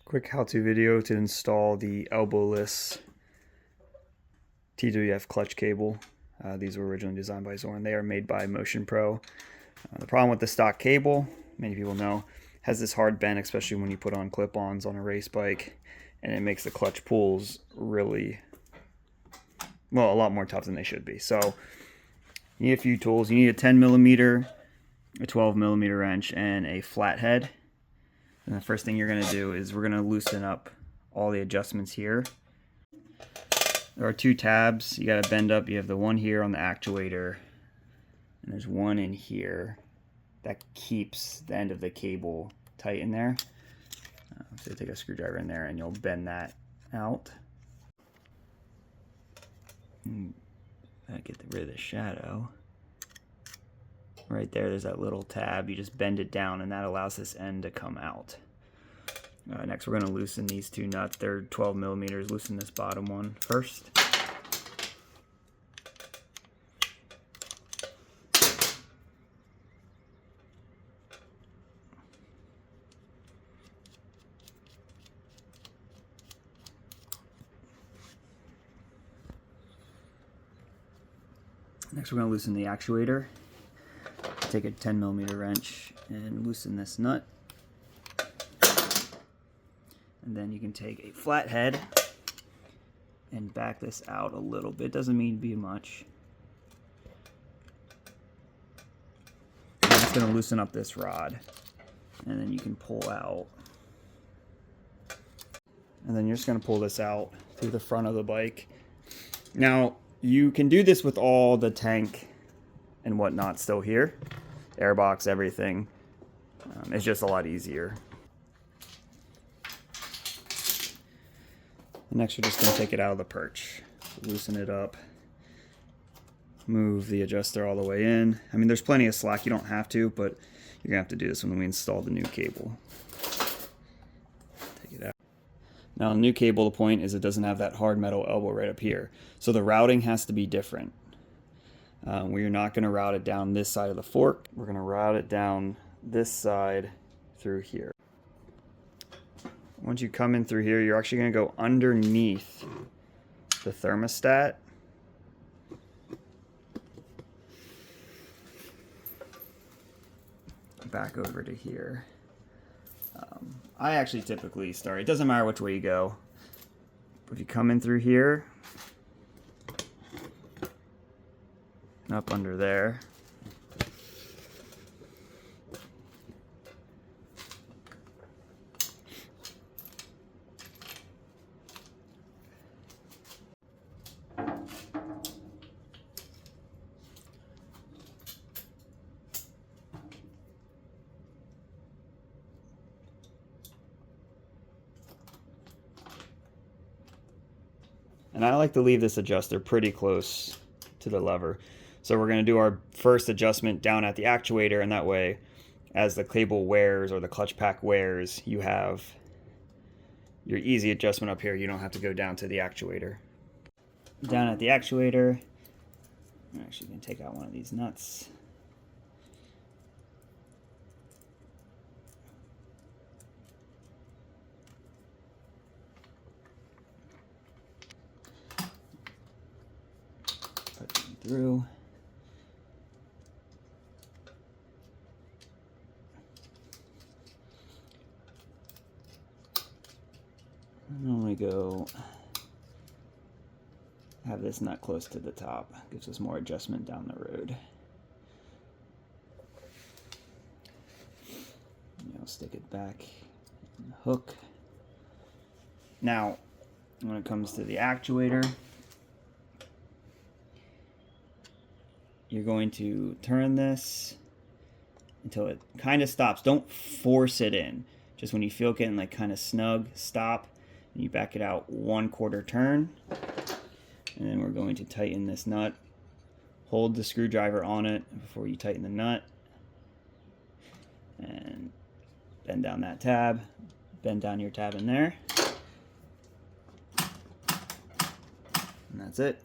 Quick how-to video to install the Elbowless TWF clutch cable. These were originally designed by Zorn. They are made by Motion Pro. The problem with the stock cable, many people know, has this hard bend, especially when you put on clip-ons on a race bike, and it makes the clutch pulls really, well, a lot more tough than they should be. So you need a few tools. You need a 10mm, a 12mm wrench, and a flathead. And the first thing you're going to do is we're going to loosen up all the adjustments here. There are two tabs you got to bend up. You have the one here on the actuator, and there's one in here that keeps the end of the cable tight in there. So you take a screwdriver in there and you'll bend that out. Get rid of the shadow. Right there's that little tab. You just bend it down and that allows this end to come out. Next we're going to loosen these two nuts. They're 12mm. Loosen this bottom one first. Next we're going to loosen the actuator. Take a 10mm wrench and loosen this nut. And then you can take a flathead and back this out a little bit. Doesn't need to be much. I'm just going to loosen up this rod. And then you can pull out. And then you're just going to pull this out through the front of the bike. Now, you can do this with all the tank and whatnot still here. Airbox, everything. It's just a lot easier. Next, we're just going to take it out of the perch. Loosen it up. Move the adjuster all the way in. I mean, there's plenty of slack. You don't have to, but you're going to have to do this when we install the new cable. Take it out. Now, the new cable, the point is it doesn't have that hard metal elbow right up here. So the routing has to be different. We're not going to route it down this side of the fork. We're going to route it down this side through here. Once you come in through here, you're actually going to go underneath the thermostat. Back over to here. I actually typically start, it doesn't matter which way you go. If you come in through here, up under there, and I like to leave this adjuster pretty close to the lever. So we're going to do our first adjustment down at the actuator, and that way as the cable wears or the clutch pack wears, you have your easy adjustment up here. You don't have to go down to the actuator. Down at the actuator, I'm actually going to take out one of these nuts. Put them through. I normally go have this nut close to the top. Gives us more adjustment down the road. I'll stick it back in the hook. Now, when it comes to the actuator, you're going to turn this until it kind of stops. Don't force it in. Just when you feel it getting like kind of snug, stop. And you back it out 1/4 turn. And then we're going to tighten this nut. Hold the screwdriver on it before you tighten the nut. And bend down that tab. Bend down your tab in there. And that's it.